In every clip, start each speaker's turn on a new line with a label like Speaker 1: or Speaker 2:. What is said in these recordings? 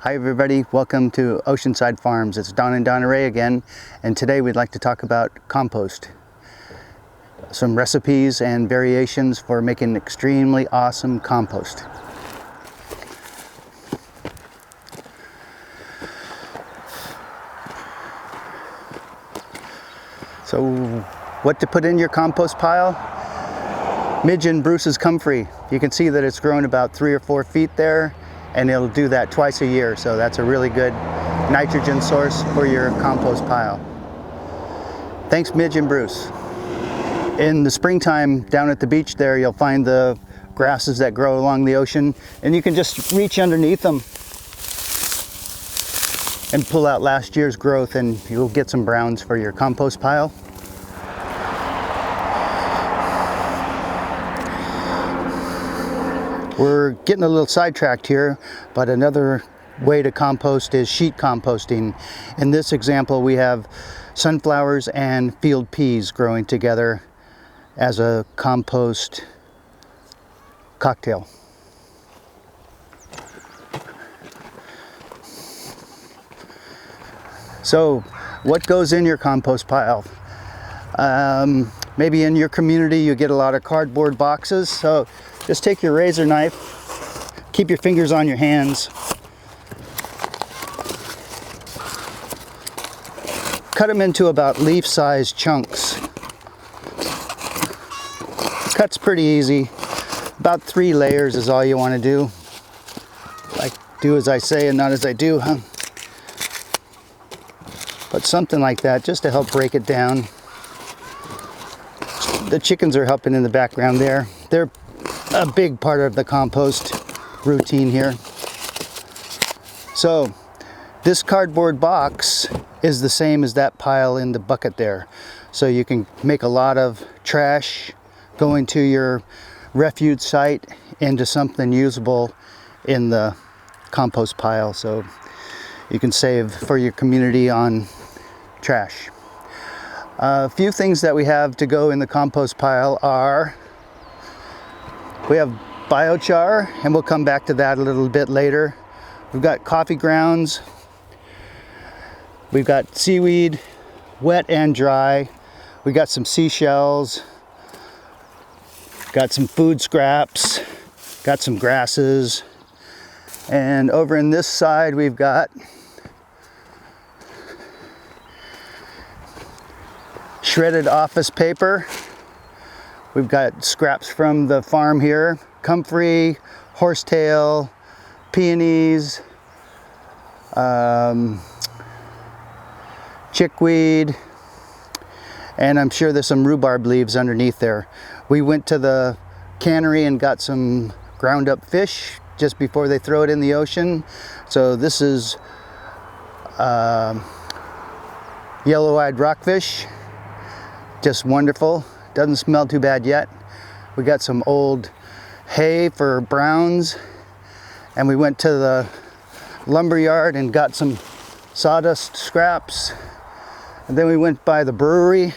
Speaker 1: Hi everybody, welcome to Oceanside Farms. It's Don and Donna Ray again, and today we'd like to talk about compost. Some recipes and variations for making extremely awesome compost. So, what to put in your compost pile? Midge and Bruce's Comfrey. You can see that it's grown about 3 or 4 feet there, and it'll do that twice a year, so that's a really good nitrogen source for your compost pile. Thanks, Midge and Bruce. In the springtime, down at the beach there, you'll find the grasses that grow along the ocean, and you can just reach underneath them and pull out last year's growth, and you'll get some browns for your compost pile. We're getting a little sidetracked here, but another way to compost is sheet composting. In this example, we have sunflowers and field peas growing together as a compost cocktail. So, what goes in your compost pile? Maybe in your community you get a lot of cardboard boxes, so just take your razor knife, keep your fingers on your hands, cut them into about leaf-sized chunks. Cut's pretty easy. About 3 layers is all you want to do. Like, do as I say and not as I do, huh? But something like that, just to help break it down. The chickens are helping in the background there. They're a big part of the compost routine here. So this cardboard box is the same as that pile in the bucket there. So you can make a lot of trash going to your refuge site into something usable in the compost pile. So you can save for your community on trash. A few things that we have to go in the compost pile are, we have biochar, and we'll come back to that a little bit later. We've got coffee grounds. We've got seaweed, wet and dry. We got some seashells. Got some food scraps. Got some grasses. And over in this side we've got shredded office paper. We've got scraps from the farm here, comfrey, horsetail, peonies, chickweed, and I'm sure there's some rhubarb leaves underneath there. We went to the cannery and got some ground up fish just before they throw it in the ocean. So this is yellow-eyed rockfish. Just wonderful. Doesn't smell too bad yet. We got some old hay for browns, and we went to the lumber yard and got some sawdust scraps, and then we went by the brewery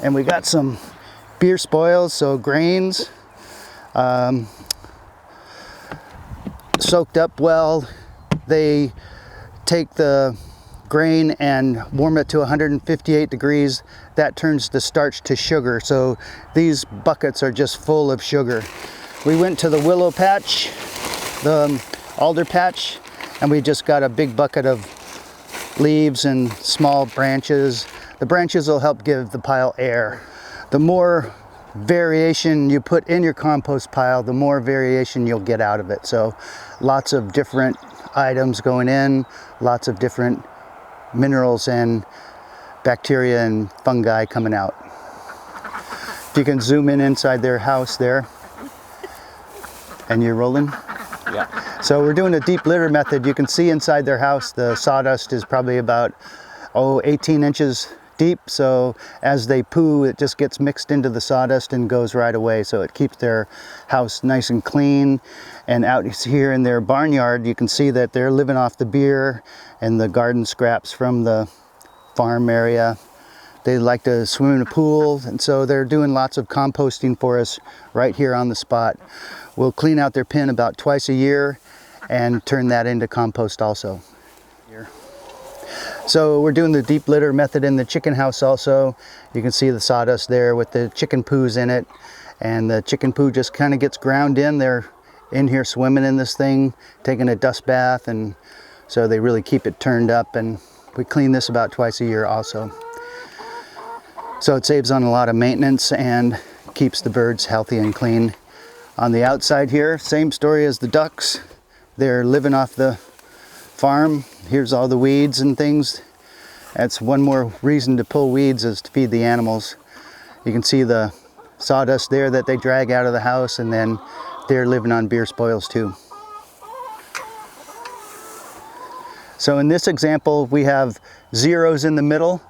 Speaker 1: and we got some beer spoils, so grains, soaked up well. They take the grain and warm it to 158 degrees. That turns the starch to sugar, so these buckets are just full of sugar. We went to the willow patch, the alder patch, and we just got a big bucket of leaves and small branches. The branches will help give the pile air. The more variation you put in your compost pile, the more variation you'll get out of it. So lots of different items going in, lots of different minerals and bacteria and fungi coming out. If you can zoom in inside their house there, and you're rolling?
Speaker 2: Yeah.
Speaker 1: So we're doing a deep litter method. You can see inside their house the sawdust is probably about 18 inches deep, so as they poo it just gets mixed into the sawdust and goes right away, so it keeps their house nice and clean. And out here in their barnyard you can see that they're living off the beer and the garden scraps from the farm area. They like to swim in a pool, and so they're doing lots of composting for us right here on the spot. We'll clean out their pen about twice a year, and turn that into compost also. Here. So we're doing the deep litter method in the chicken house also. You can see the sawdust there with the chicken poos in it, and the chicken poo just kind of gets ground in. They're in here swimming in this thing, taking a dust bath, and so they really keep it turned up, and we clean this about twice a year also. So it saves on a lot of maintenance and keeps the birds healthy and clean. On the outside here, same story as the ducks. They're living off the farm. Here's all the weeds and things. That's one more reason to pull weeds, is to feed the animals. You can see the sawdust there that they drag out of the house, and then they're living on beer spoils too. So in this example, we have zeros in the middle,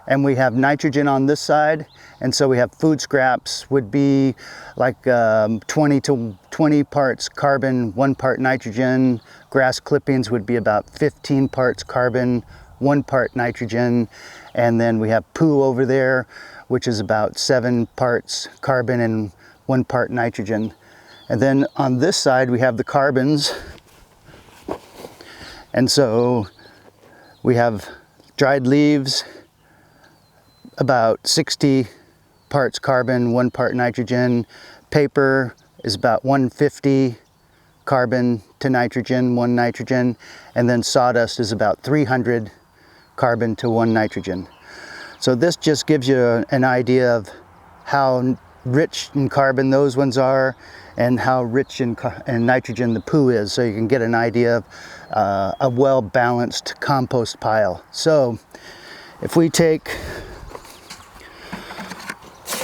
Speaker 1: and we have nitrogen on this side, and so we have food scraps would be like 20 parts carbon, 1 part nitrogen. Grass clippings would be about 15 parts carbon, 1 part nitrogen, and then we have poo over there, which is about 7 parts carbon and 1 part nitrogen. And then on this side we have the carbons, and so we have dried leaves, about 60 parts carbon, 1 part nitrogen. Paper is about 150 carbon to nitrogen, 1 nitrogen. And then sawdust is about 300 carbon to 1 nitrogen. So this just gives you an idea of how rich in carbon those ones are, and how rich in nitrogen the poo is, so you can get an idea of a well-balanced compost pile. So if we take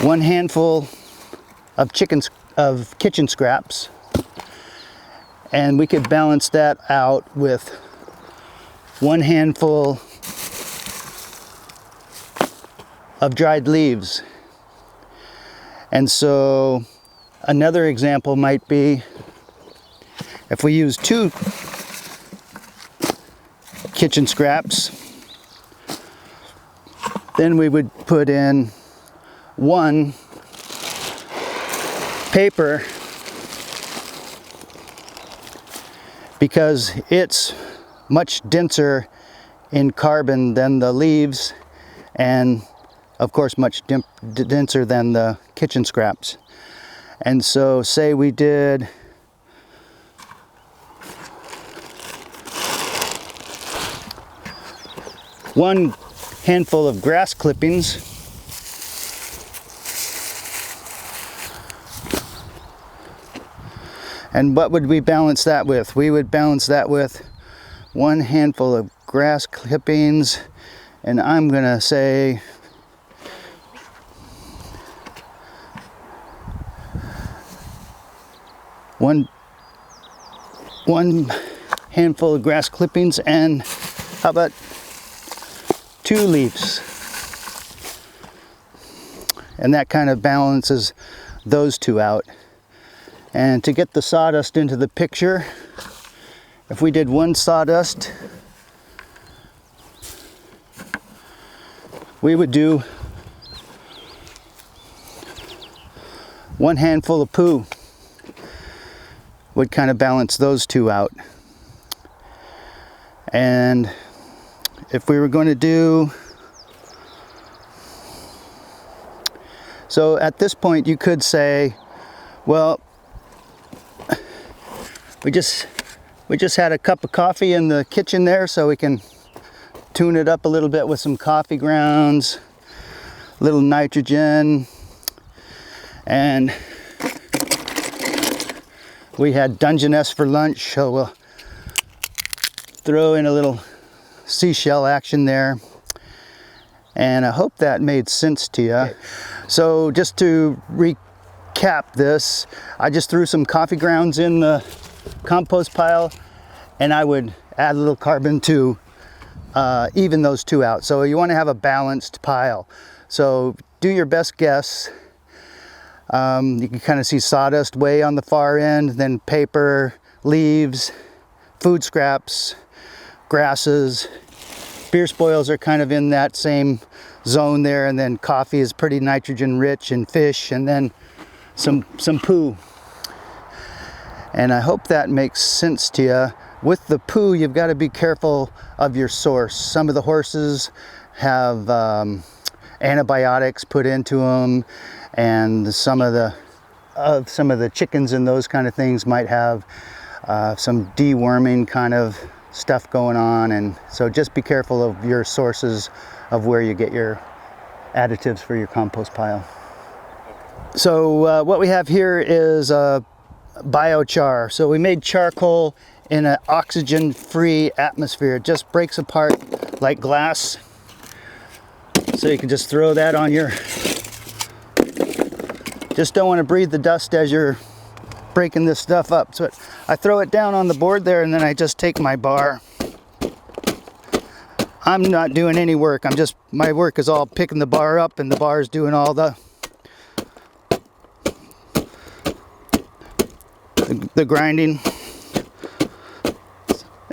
Speaker 1: 1 handful of kitchen scraps, and we could balance that out with 1 handful of dried leaves. And so another example might be if we use 2 kitchen scraps, then we would put in 1 paper, because it's much denser in carbon than the leaves, and of course much denser than the kitchen scraps. And so say we did 1 handful of grass clippings, and what would we balance that with? We would balance that with 1 handful of grass clippings, and I'm gonna say one handful of grass clippings, and how about 2 leaves? And that kind of balances those 2 out. And to get the sawdust into the picture, if we did 1 sawdust, we would do 1 handful of poo. Would kind of balance those 2 out. And if we were going to do, so at this point you could say, well, we just had a cup of coffee in the kitchen there, so we can tune it up a little bit with some coffee grounds, a little nitrogen, and we had Dungeness for lunch, so we'll throw in a little seashell action there. And I hope that made sense to you. So just to recap this, I just threw some coffee grounds in the compost pile, and I would add a little carbon to even those 2 out. So you want to have a balanced pile. So do your best guess. You can kind of see sawdust way on the far end, then paper, leaves, food scraps, grasses. Beer spoils are kind of in that same zone there, and then coffee is pretty nitrogen rich, and fish, and then some poo. And I hope that makes sense to you. With the poo, you've got to be careful of your source. Some of the horses have antibiotics put into them, and some of the chickens and those kind of things might have some deworming kind of stuff going on. And so just be careful of your sources of where you get your additives for your compost pile. So what we have here is biochar. So we made charcoal in an oxygen-free atmosphere. It just breaks apart like glass. So you can just throw that on your... Just don't want to breathe the dust as you're breaking this stuff up. So I throw it down on the board there, and then I just take my bar. I'm not doing any work. My work is all picking the bar up, and the bar is doing all the grinding.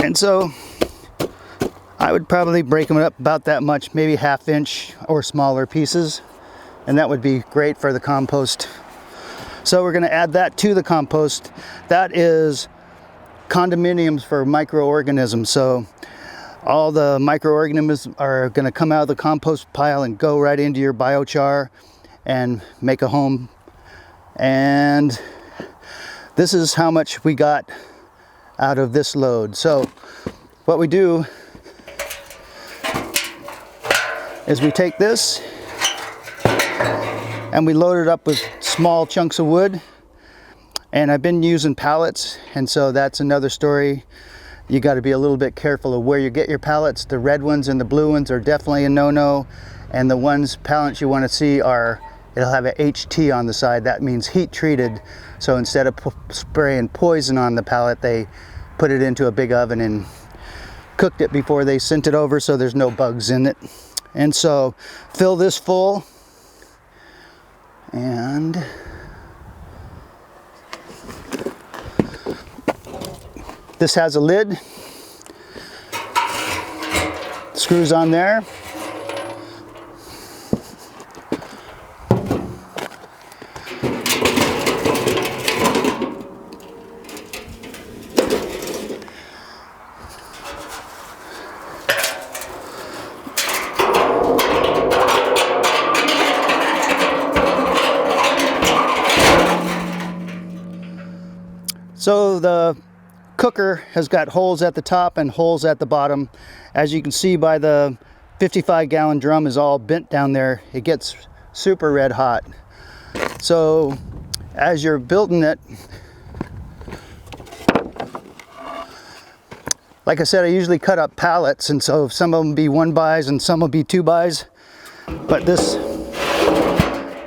Speaker 1: And so I would probably break them up about that much, maybe 1/2 inch or smaller pieces, and that would be great for the compost. So we're going to add that to the compost. That is condominiums for microorganisms. So all the microorganisms are going to come out of the compost pile and go right into your biochar and make a home. And this is how much we got out of this load. So what we do is we take this and we load it up with small chunks of wood. And I've been using pallets, and so that's another story. You got to be a little bit careful of where you get your pallets. The red ones and the blue ones are definitely a no-no, and the pallets you want to see it'll have a HT on the side. That means heat treated. So instead of spraying poison on the pallet, they put it into a big oven and cooked it before they sent it over, so there's no bugs in it. And so fill this full, and this has a lid, screws on there. So the cooker has got holes at the top and holes at the bottom. As you can see by the 55-gallon drum is all bent down there. It gets super red hot. So as you're building it, like I said, I usually cut up pallets, and so some of them be 1-bys and some will be 2-bys. But this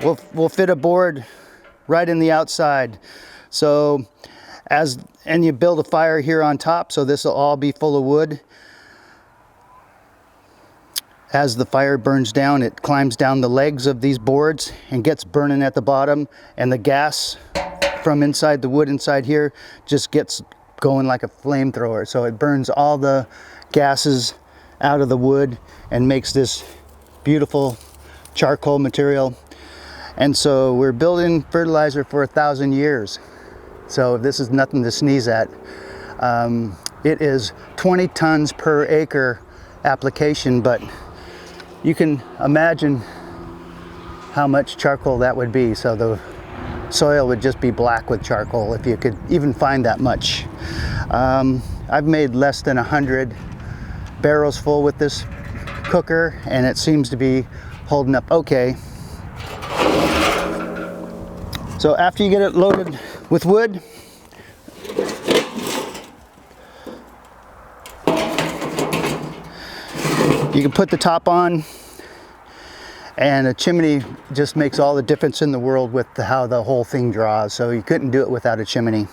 Speaker 1: will fit a board right in the outside. So and you build a fire here on top, so this will all be full of wood. As the fire burns down, it climbs down the legs of these boards and gets burning at the bottom, and the gas from inside the wood inside here just gets going like a flamethrower. So it burns all the gases out of the wood and makes this beautiful charcoal material. And so we're building fertilizer for 1,000 years. So this is nothing to sneeze at. It is 20 tons per acre application, but you can imagine how much charcoal that would be. So the soil would just be black with charcoal if you could even find that much. I've made less than 100 barrels full with this cooker, and it seems to be holding up okay. So after you get it loaded with wood, you can put the top on, and a chimney just makes all the difference in the world with how the whole thing draws. So you couldn't do it without a chimney.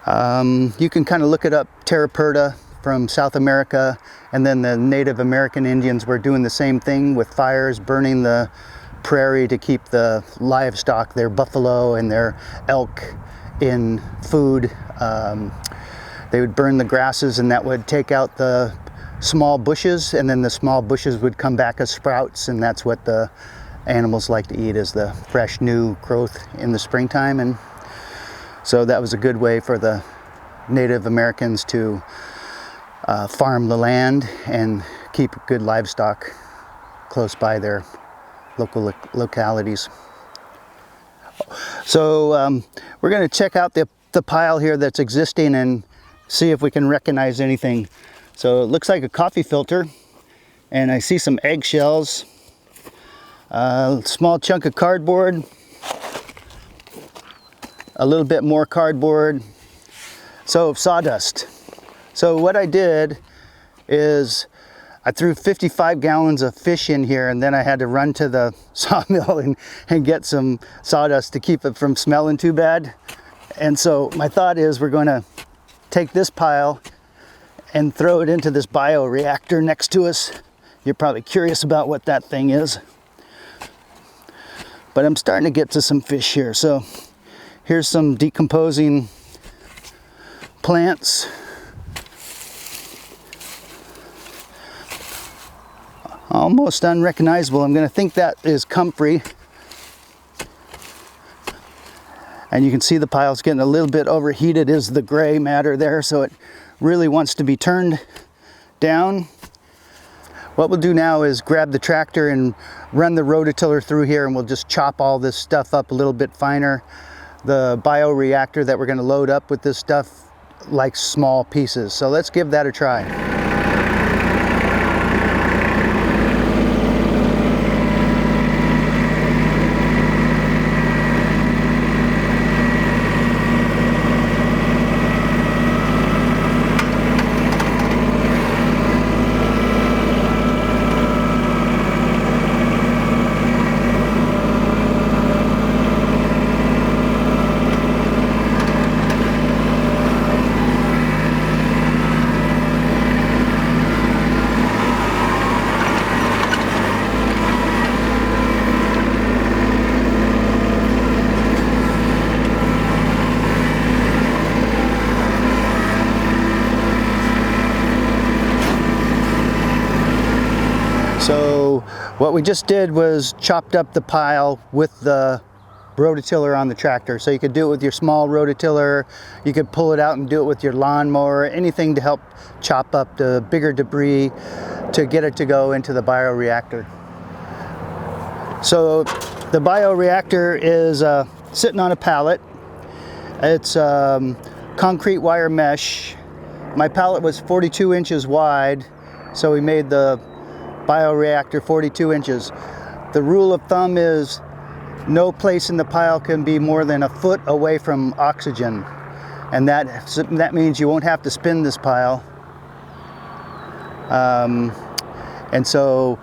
Speaker 1: You can kind of look it up, Terra from South America, and then the Native American Indians were doing the same thing with fires, burning the prairie to keep the livestock, their buffalo and their elk, in food. They would burn the grasses, and that would take out the small bushes, and then the small bushes would come back as sprouts, and that's what the animals like to eat, is the fresh new growth in the springtime. And So that was a good way for the Native Americans to farm the land and keep good livestock close by their local localities. So we're going to check out the pile here that's existing and see if we can recognize anything. So it looks like a coffee filter, and I see some eggshells, a small chunk of cardboard, a little bit more cardboard, so sawdust. So what I did is I threw 55 gallons of fish in here, and then I had to run to the sawmill and get some sawdust to keep it from smelling too bad. And so my thought is we're going to take this pile and throw it into this bioreactor next to us. You're probably curious about what that thing is. But I'm starting to get to some fish here. So here's some decomposing plants. Almost unrecognizable. I'm going to think that is comfrey. And you can see the pile's getting a little bit overheated, is the gray matter there, so it really wants to be turned down. What we'll do now is grab the tractor and run the rototiller through here, and we'll just chop all this stuff up a little bit finer. The bioreactor that we're going to load up with this stuff likes small pieces, so let's give that a try. So what we just did was chopped up the pile with the rototiller on the tractor. So you could do it with your small rototiller, you could pull it out and do it with your lawnmower, anything to help chop up the bigger debris to get it to go into the bioreactor. So the bioreactor is sitting on a pallet. It's concrete wire mesh. My pallet was 42 inches wide, so we made the bioreactor 42 inches. The rule of thumb is no place in the pile can be more than a foot away from oxygen, and that means you won't have to spin this pile. And so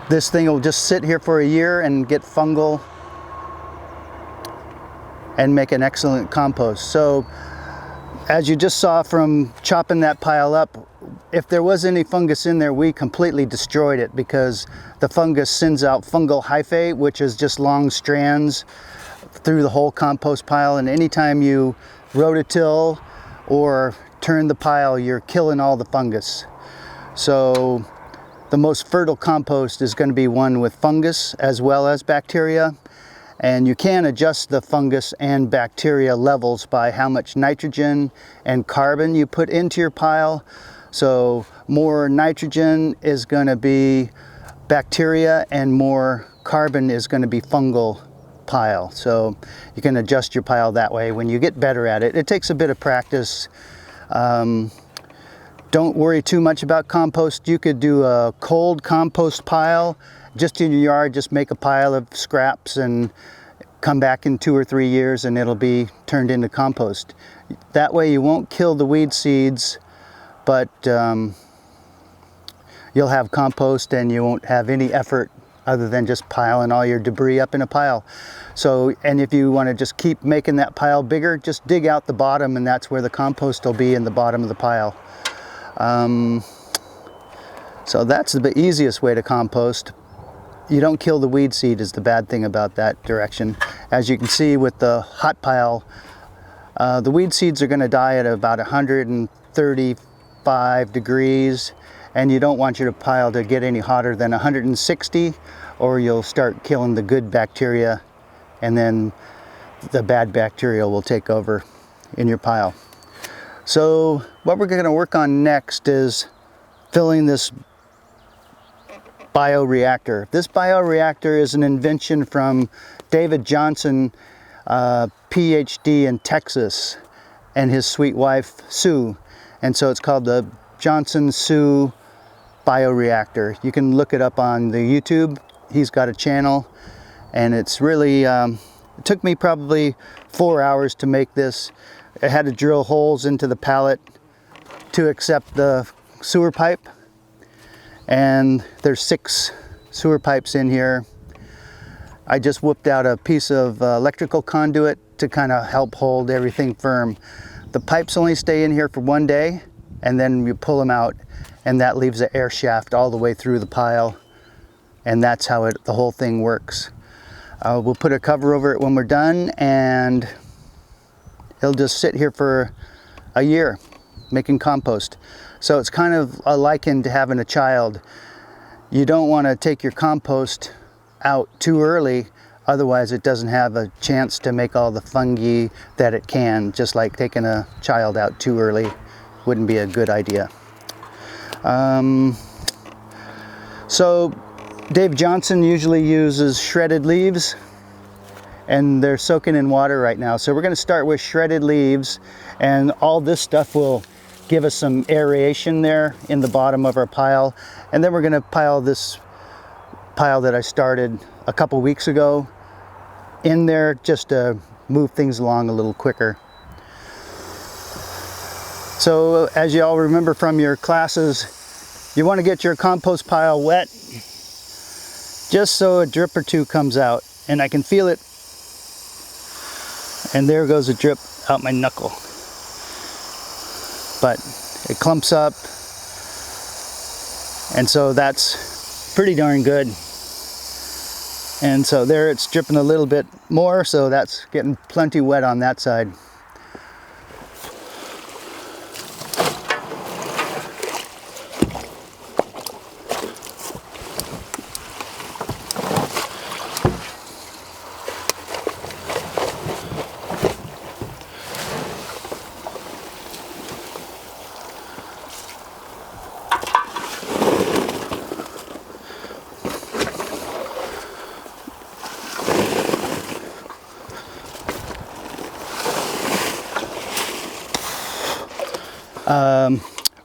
Speaker 1: this thing will just sit here for a year and get fungal and make an excellent compost. So as you just saw from chopping that pile up, if there was any fungus in there, we completely destroyed it, because the fungus sends out fungal hyphae, which is just long strands through the whole compost pile. And anytime you rototill or turn the pile, you're killing all the fungus. So the most fertile compost is going to be one with fungus as well as bacteria. And you can adjust the fungus and bacteria levels by how much nitrogen and carbon you put into your pile. So more nitrogen is going to be bacteria, and more carbon is going to be fungal pile. So you can adjust your pile that way when you get better at it. It takes a bit of practice. Don't worry too much about compost. You could do a cold compost pile just in your yard. Just make a pile of scraps and come back in 2 or 3 years and it'll be turned into compost. That way you won't kill the weed seeds, but you'll have compost and you won't have any effort other than just piling all your debris up in a pile. So, and if you want to just keep making that pile bigger, just dig out the bottom, and that's where the compost will be, in the bottom of the pile. So that's the easiest way to compost. You don't kill the weed seed is the bad thing about that direction. As you can see with the hot pile, the weed seeds are going to die at about 135 degrees, and you don't want your pile to get any hotter than 160, or you'll start killing the good bacteria, and then the bad bacteria will take over in your pile. So what we're going to work on next is filling this bioreactor. This bioreactor is an invention from David Johnson, PhD in Texas, and his sweet wife Sue. And so it's called the Johnson-Sue Bioreactor. You can look it up on the YouTube. He's got a channel, and it's really, it took me probably 4 hours to make this. I had to drill holes into the pallet to accept the sewer pipe, and there's 6 sewer pipes in here. I just whipped out a piece of electrical conduit to kind of help hold everything firm. The pipes only stay in here for 1 day, and then you pull them out, and that leaves an air shaft all the way through the pile, and that's how the whole thing works. We'll put a cover over it when we're done, and it'll just sit here for a year making compost. So it's kind of likened to having a child. You don't want to take your compost out too early, otherwise it doesn't have a chance to make all the fungi that it can. Just like taking a child out too early wouldn't be a good idea. So Dave Johnson usually uses shredded leaves, and they're soaking in water right now. So we're going to start with shredded leaves, and all this stuff will give us some aeration there in the bottom of our pile. And then we're going to pile this pile that I started a couple weeks ago in there, just to move things along a little quicker. So as you all remember from your classes, you want to get your compost pile wet just so a drip or two comes out, and I can feel it. And there goes a drip out my knuckle. But it clumps up, and so that's pretty darn good. And so there it's dripping a little bit more, so that's getting plenty wet on that side.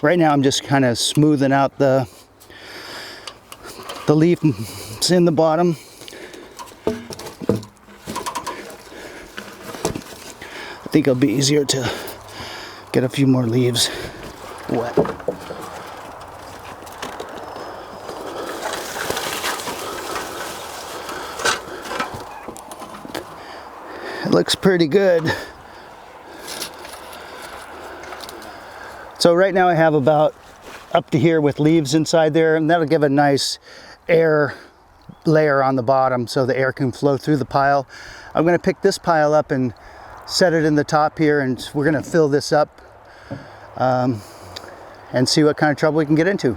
Speaker 1: Right now I'm just kind of smoothing out the leaves in the bottom. I think it'll be easier to get a few more leaves wet. It looks pretty good. So right now I have about up to here with leaves inside there, and that'll give a nice air layer on the bottom so the air can flow through the pile. I'm going to pick this pile up and set it in the top here, and we're going to fill this up and see what kind of trouble we can get into.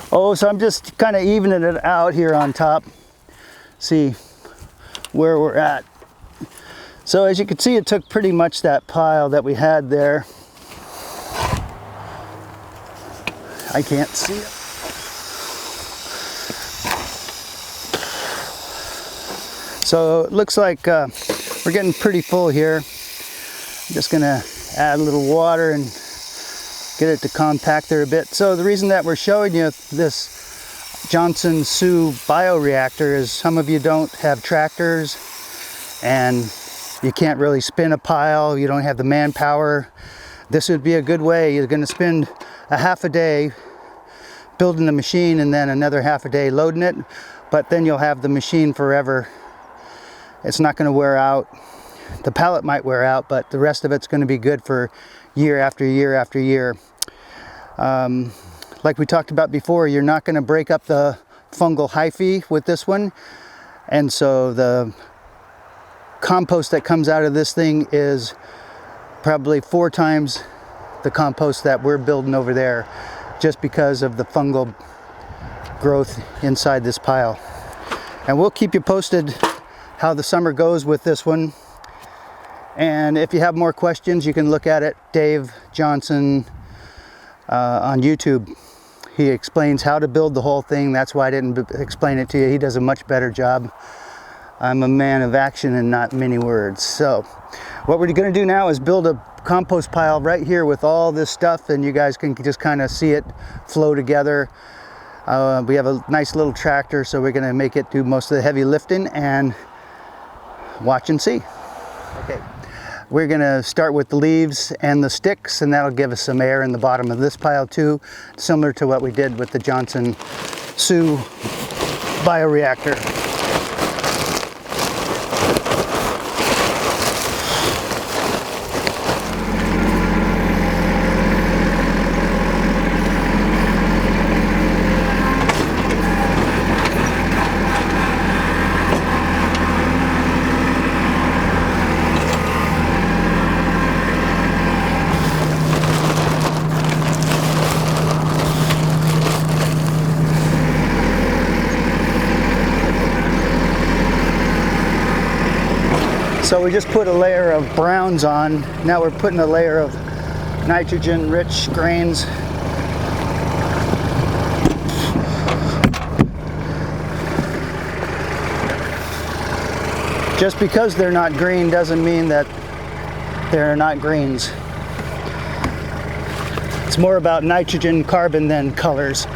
Speaker 1: Oh, so I'm just kind of evening it out here on top. See where we're at. So as you can see, it took pretty much that pile that we had there. I can't see it. So it looks like we're getting pretty full here. I'm just gonna add a little water and get it to compact there a bit. So the reason that we're showing you this Johnson Sioux Bioreactor is some of you don't have tractors and you can't really spin a pile, you don't have the manpower. This would be a good way. You're going to spend a half a day building the machine and then another half a day loading it, but then you'll have the machine forever. It's not going to wear out. The pallet might wear out, but the rest of it's going to be good for year after year after year. Like we talked about before, you're not going to break up the fungal hyphae with this one, and so the compost that comes out of this thing is probably 4 times the compost that we're building over there, just because of the fungal growth inside this pile. And we'll keep you posted how the summer goes with this one. And if you have more questions, you can look at it. Dave Johnson on YouTube. He explains how to build the whole thing. That's why I didn't explain it to you. He does a much better job. I'm a man of action and not many words. So what we're going to do now is build a compost pile right here with all this stuff, and you guys can just kind of see it flow together. We have a nice little tractor, so we're going to make it do most of the heavy lifting and watch and see. Okay. We're going to start with the leaves and the sticks, and that'll give us some air in the bottom of this pile too, similar to what we did with the Johnson Sioux Bioreactor. So we just put a layer of browns on. Now we're putting a layer of nitrogen-rich grains. Just because they're not green doesn't mean that they're not greens. It's more about nitrogen, carbon than colors.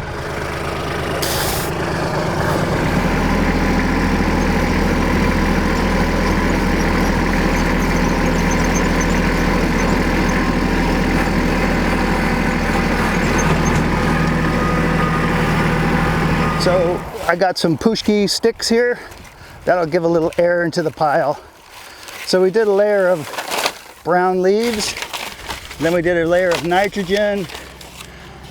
Speaker 1: So I got some pushki sticks here. That'll give a little air into the pile. So we did a layer of brown leaves, then we did a layer of nitrogen,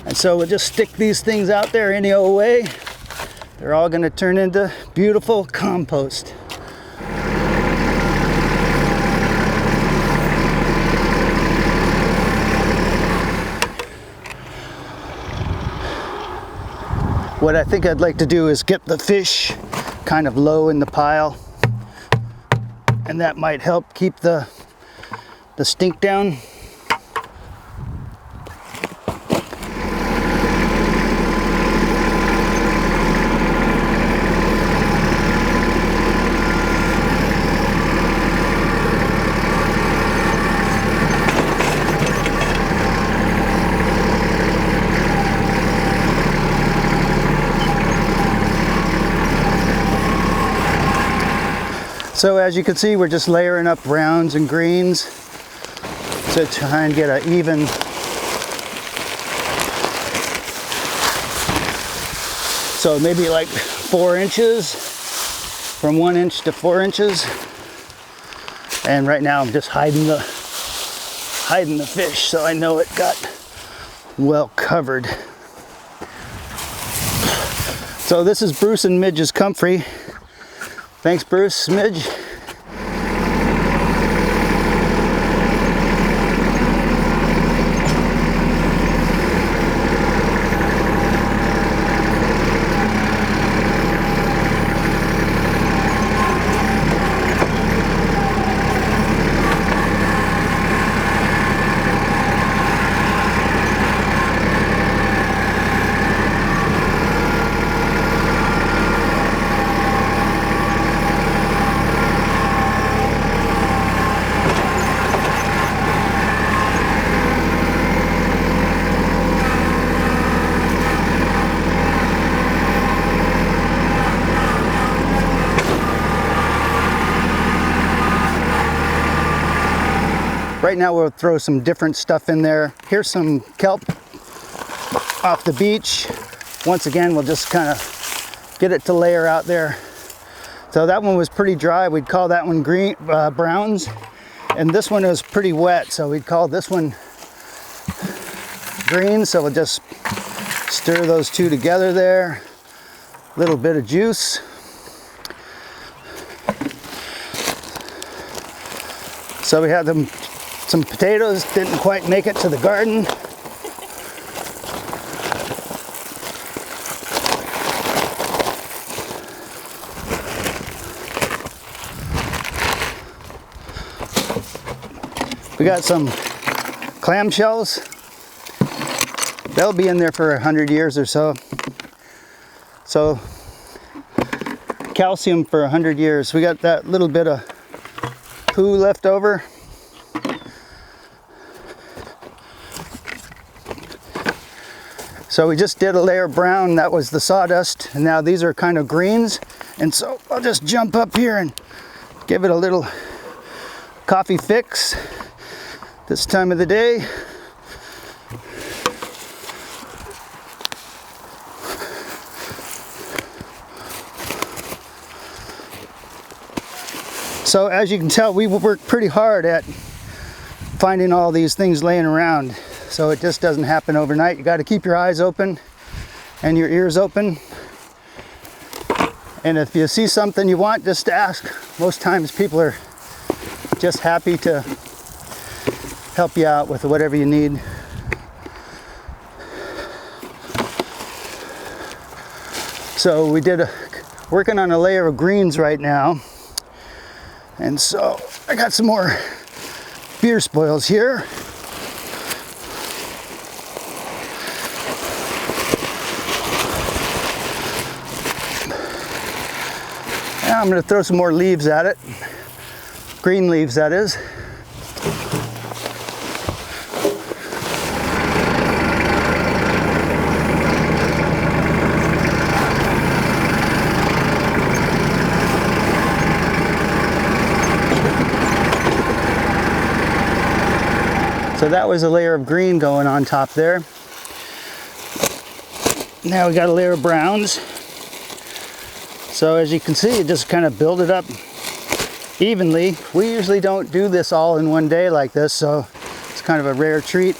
Speaker 1: and so we'll just stick these things out there any old way. They're all going to turn into beautiful compost. What I think I'd like to do is get the fish kind of low in the pile, and that might help keep the stink down. So as you can see, we're just layering up browns and greens to try and get an even so maybe like 4 inches, from 1 inch to 4 inches. And right now I'm just hiding the fish so I know it got well covered. So this is Bruce and Midge's comfrey. Thanks, Bruce, Midge. Right now we'll throw some different stuff in there. Here's some kelp off the beach. Once again, we'll just kind of get it to layer out there. So that one was pretty dry. We'd call that one green, browns. And this one is pretty wet, so we'd call this one green. So we'll just stir those two together there. A little bit of juice. So we had some potatoes, didn't quite make it to the garden. We got some clamshells. They'll be in there for 100 years or so. So calcium for 100 years. We got that little bit of poo left over. So we just did a layer of brown, that was the sawdust, and now these are kind of greens. And so I'll just jump up here and give it a little coffee fix this time of the day. So as you can tell, we work pretty hard at finding all these things laying around. So it just doesn't happen overnight. You got to keep your eyes open and your ears open. And if you see something you want, just ask. Most times people are just happy to help you out with whatever you need. So we working on a layer of greens right now. And so I got some more beer spoils here. Now I'm going to throw some more leaves at it. Green leaves, that is. So that was a layer of green going on top there. Now we got a layer of browns. So as you can see, you just kind of build it up evenly. We usually don't do this all in one day like this, so it's kind of a rare treat.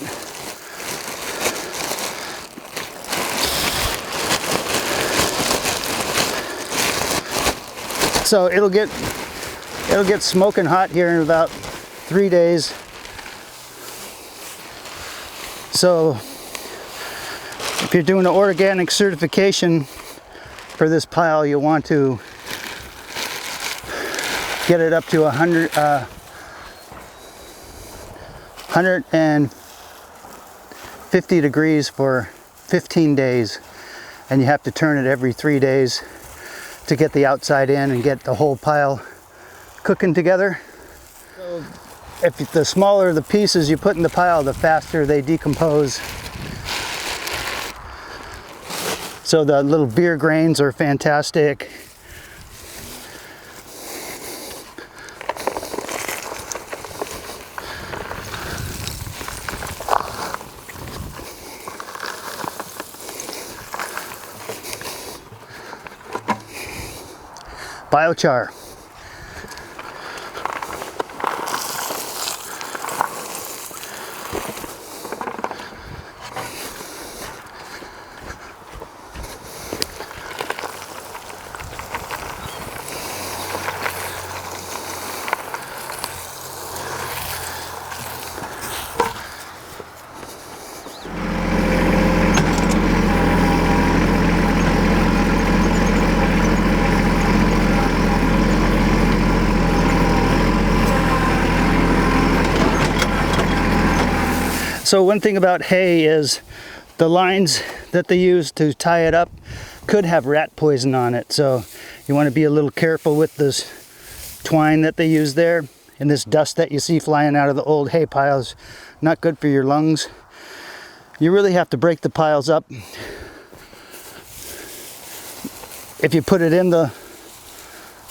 Speaker 1: So it'll get smoking hot here in about 3 days. So if you're doing an organic certification for this pile, you want to get it up to 150 degrees for 15 days. And you have to turn it every 3 days to get the outside in and get the whole pile cooking together. So if the smaller the pieces you put in the pile, the faster they decompose. So the little beer grains are fantastic. Biochar. So one thing about hay is the lines that they use to tie it up could have rat poison on it. So you want to be a little careful with this twine that they use there. And this dust that you see flying out of the old hay piles, not good for your lungs. You really have to break the piles up. If you put it in the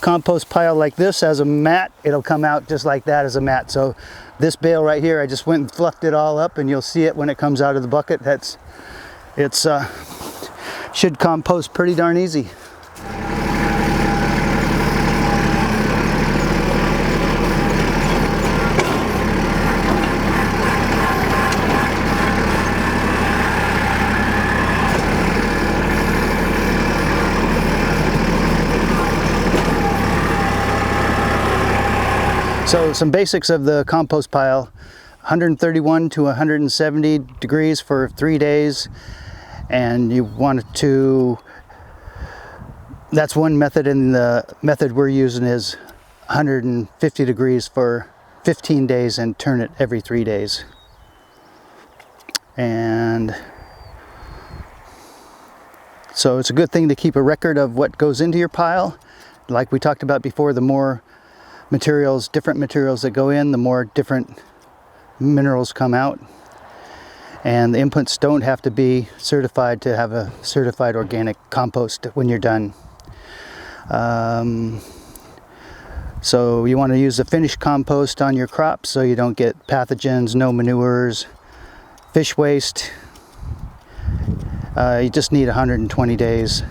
Speaker 1: compost pile like this as a mat, it'll come out just like that as a mat. So this bale right here, I just went and fluffed it all up, and you'll see it when it comes out of the bucket. It's should compost pretty darn easy. So some basics of the compost pile: 131 to 170 degrees for 3 days, and you want to, that's one method, and the method we're using is 150 degrees for 15 days and turn it every 3 days. And so it's a good thing to keep a record of what goes into your pile. Like we talked about before, the more materials, different materials that go in, the more different minerals come out. And the inputs don't have to be certified to have a certified organic compost when you're done. So you want to use a finished compost on your crops so you don't get pathogens, no manures, fish waste. You just need 120 days.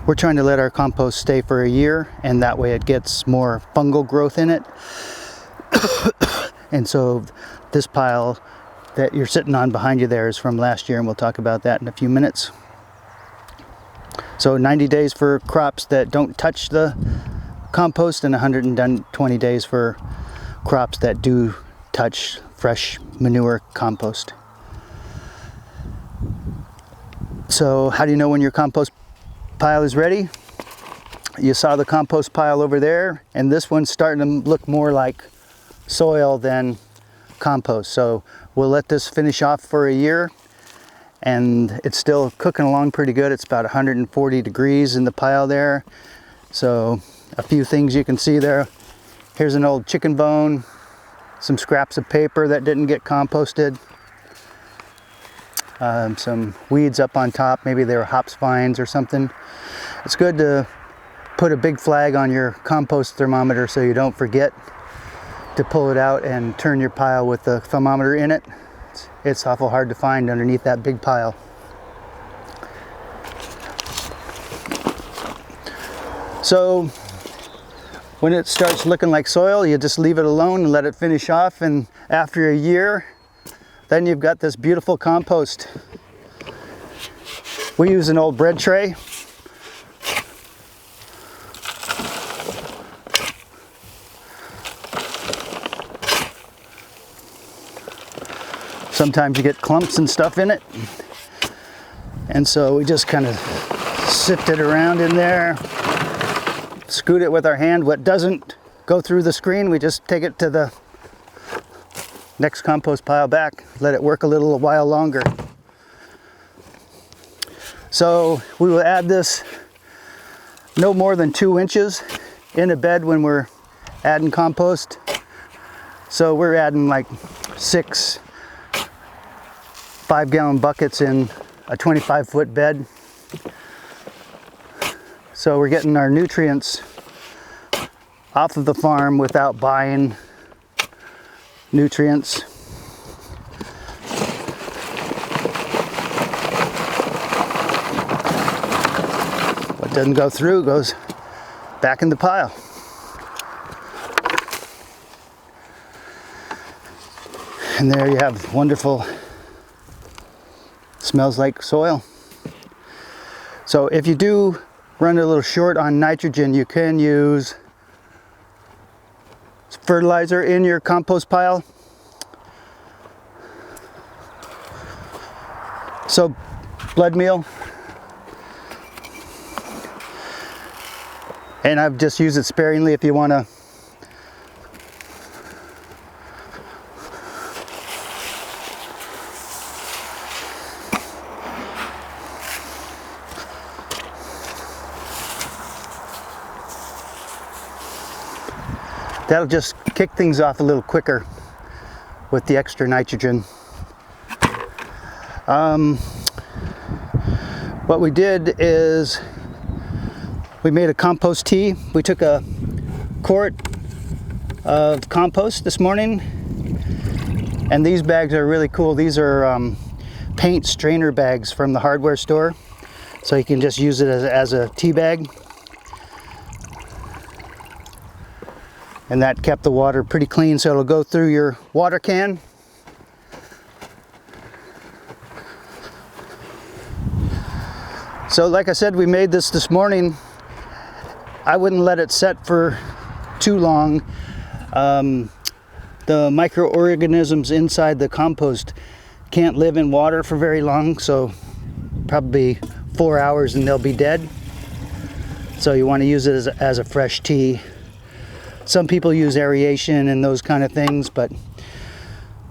Speaker 1: We're trying to let our compost stay for a year, and that way it gets more fungal growth in it. And so this pile that you're sitting on behind you there is from last year, and we'll talk about that in a few minutes. So 90 days for crops that don't touch the compost, and 120 days for crops that do touch fresh manure compost. So how do you know when your compost pile is ready? You saw the compost pile over there, and this one's starting to look more like soil than compost. So we'll let this finish off for a year, and it's still cooking along pretty good. It's about 140 degrees in the pile there. So a few things you can see there. Here's an old chicken bone, some scraps of paper that didn't get composted, some weeds up on top, maybe they were hops vines or something. It's good to put a big flag on your compost thermometer so you don't forget to pull it out and turn your pile with the thermometer in it. It's awful hard to find underneath that big pile. So when it starts looking like soil, you just leave it alone and let it finish off, and after a year, then you've got this beautiful compost. We use an old bread tray. Sometimes you get clumps and stuff in it, and so we just kind of sift it around in there, scoot it with our hand. What doesn't go through the screen, we just take it to the next compost pile back, let it work a while longer. So we will add this no more than 2 inches in a bed when we're adding compost. So we're adding like 6 5-gallon buckets in a 25-foot bed. So we're getting our nutrients off of the farm without buying nutrients. What doesn't go through goes back in the pile. And there you have wonderful, smells like soil. So if you do run a little short on nitrogen, you can use fertilizer in your compost pile. So blood meal, and I've just used it sparingly. If you want to that'll just kick things off a little quicker with the extra nitrogen. What we did is We made a compost tea. We took a quart of compost this morning, and these bags are really cool. These are paint strainer bags from the hardware store, so you can just use it as a tea bag. And that kept the water pretty clean, so it'll go through your water can. So like I said, we made this morning. I wouldn't let it set for too long. The microorganisms inside the compost can't live in water for very long, so probably 4 hours and they'll be dead. So you want to use it as a fresh tea. Some people use aeration and those kind of things, but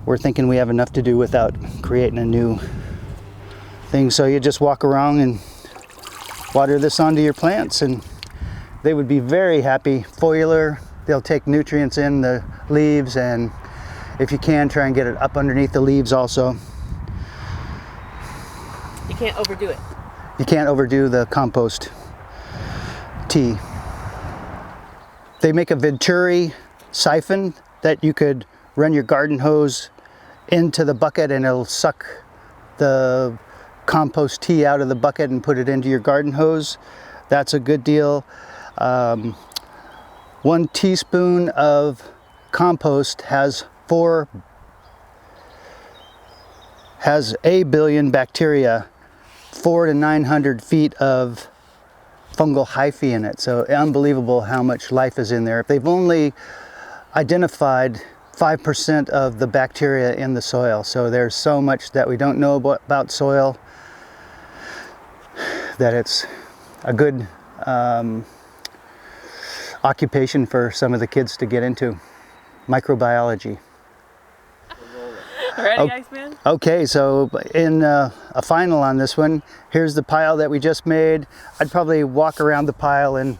Speaker 1: we're thinking we have enough to do without creating a new thing. So you just walk around and water this onto your plants, and they would be very happy. Foliar, they'll take nutrients in the leaves, and if you can, try and get it up underneath the leaves also.
Speaker 2: You can't overdo it.
Speaker 1: You can't overdo the compost tea. They make a Venturi siphon that you could run your garden hose into the bucket, and it'll suck the compost tea out of the bucket and put it into your garden hose. That's a good deal. 1 teaspoon of compost has a billion bacteria, 400 to 900 feet of fungal hyphae in it. So unbelievable how much life is in there. If they've only identified 5% of the bacteria in the soil, so there's so much that we don't know about soil, that it's a good occupation for some of the kids to get into. Microbiology.
Speaker 2: Ready, Iceman?
Speaker 1: Okay, so in a final on this one, here's the pile that we just made. I'd probably walk around the pile and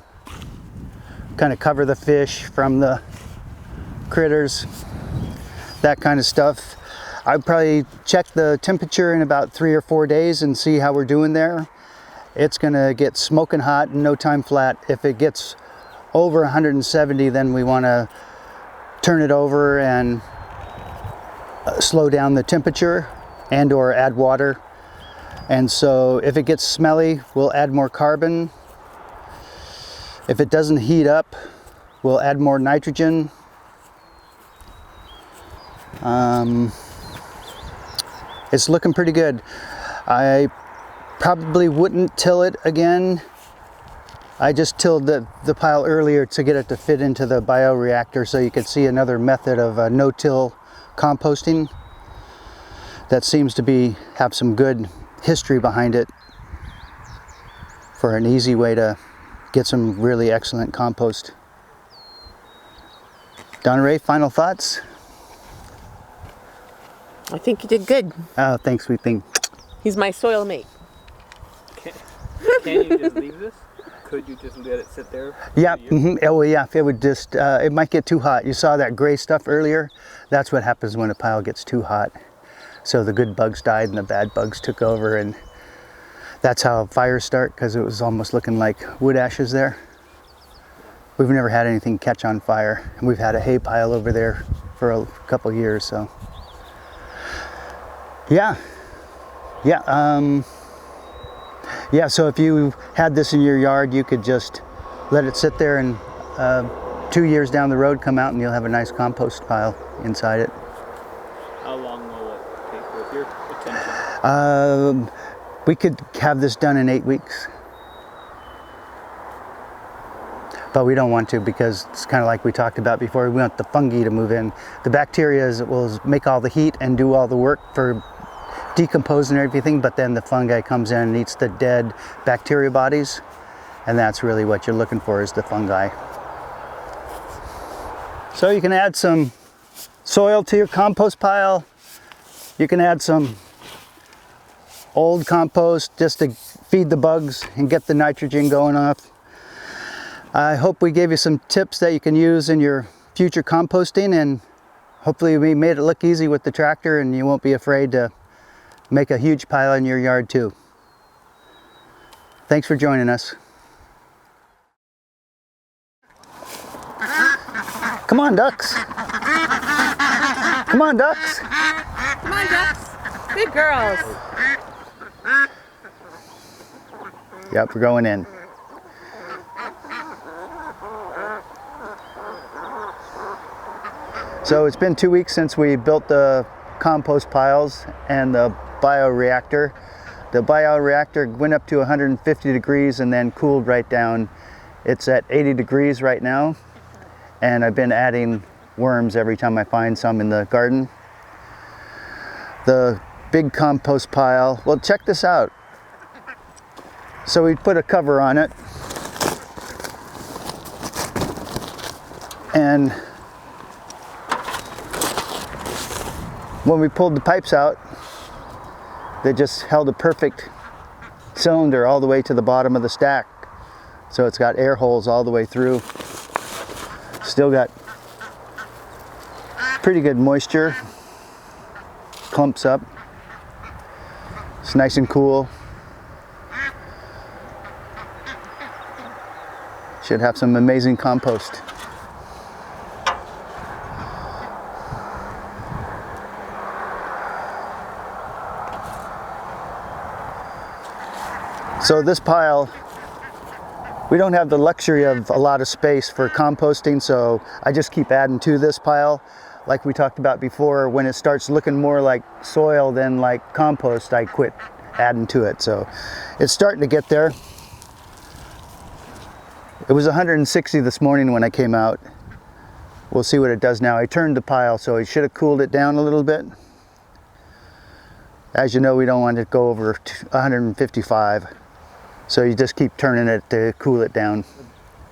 Speaker 1: kind of cover the fish from the critters, that kind of stuff. I'd probably check the temperature in about 3 or 4 days and see how we're doing there. It's gonna get smoking hot in no time flat. If it gets over 170, then we wanna turn it over and slow down the temperature and or add water. And so if it gets smelly, we'll add more carbon. If it doesn't heat up, we'll add more nitrogen. It's looking pretty good. I probably wouldn't till it again. I just tilled the pile earlier to get it to fit into the bioreactor, so you could see another method of no-till composting that seems to have some good history behind it for an easy way to get some really excellent compost. Donna Ray, final thoughts?
Speaker 2: I think you did good.
Speaker 1: Oh, thanks, sweet thing.
Speaker 2: He's my soil mate.
Speaker 3: Can you just leave this? Could you just let it sit there?
Speaker 1: Yeah, oh yeah, if it would just, it might get too hot. You saw that gray stuff earlier? That's what happens when a pile gets too hot. So the good bugs died and the bad bugs took over, and that's how fires start, because it was almost looking like wood ashes there. We've never had anything catch on fire, and we've had a hay pile over there for a couple years, so. Yeah, so if you had this in your yard, you could just let it sit there, and 2 years down the road, come out and you'll have a nice compost pile inside it.
Speaker 3: How long will it take with your attention?
Speaker 1: We could have this done in 8 weeks. But we don't want to, because it's kind of like we talked about before. We want the fungi to move in. The bacteria will make all the heat and do all the work for decomposing everything, but then the fungi comes in and eats the dead bacteria bodies, and that's really what you're looking for, is the fungi. So you can add some soil to your compost pile. You can add some old compost just to feed the bugs and get the nitrogen going off. I hope we gave you some tips that you can use in your future composting, and hopefully we made it look easy with the tractor and you won't be afraid to make a huge pile in your yard too. Thanks for joining us. Come on, ducks. Come on, ducks.
Speaker 2: Come on, ducks. Good girls.
Speaker 1: Yep, we're going in. So it's been 2 weeks since we built the compost piles and the bioreactor. The bioreactor went up to 150 degrees and then cooled right down. It's at 80 degrees right now, and I've been adding worms every time I find some in the garden. The big compost pile, well, check this out. So we put a cover on it, and when we pulled the pipes out, they just held a perfect cylinder all the way to the bottom of the stack. So it's got air holes all the way through. Still got pretty good moisture. Clumps up. It's nice and cool. Should have some amazing compost. So this pile, we don't have the luxury of a lot of space for composting, so I just keep adding to this pile. Like we talked about before, when it starts looking more like soil than like compost, I quit adding to it. So it's starting to get there. It was 160 this morning when I came out. We'll see what it does now. I turned the pile, so I should have cooled it down a little bit. As you know, we don't want it to go over 155. So you just keep turning it to cool it down.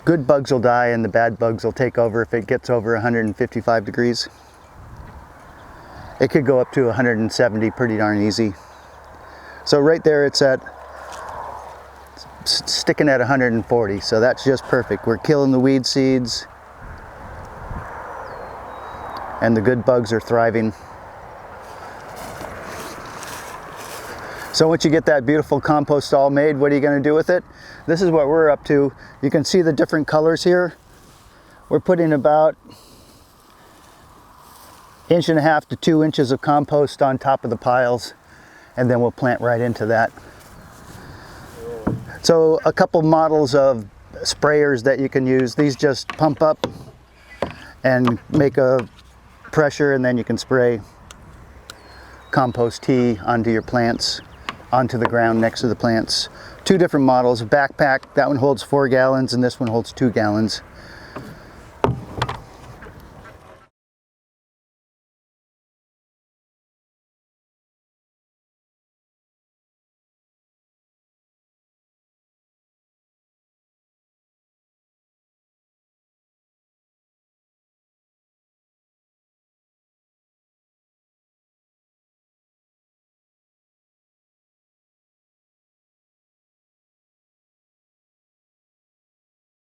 Speaker 1: Good bugs will die and the bad bugs will take over if it gets over 155 degrees. It could go up to 170 pretty darn easy. So right there it's sticking at 140, so that's just perfect. We're killing the weed seeds and the good bugs are thriving. So once you get that beautiful compost all made, what are you going to do with it? This is what we're up to. You can see the different colors here. We're putting about 1.5 inches to 2 inches of compost on top of the piles, and then we'll plant right into that. So a couple models of sprayers that you can use. These just pump up and make a pressure, and then you can spray compost tea onto your plants, onto the ground next to the plants. Two different models. A backpack, that one holds 4 gallons and this one holds 2 gallons.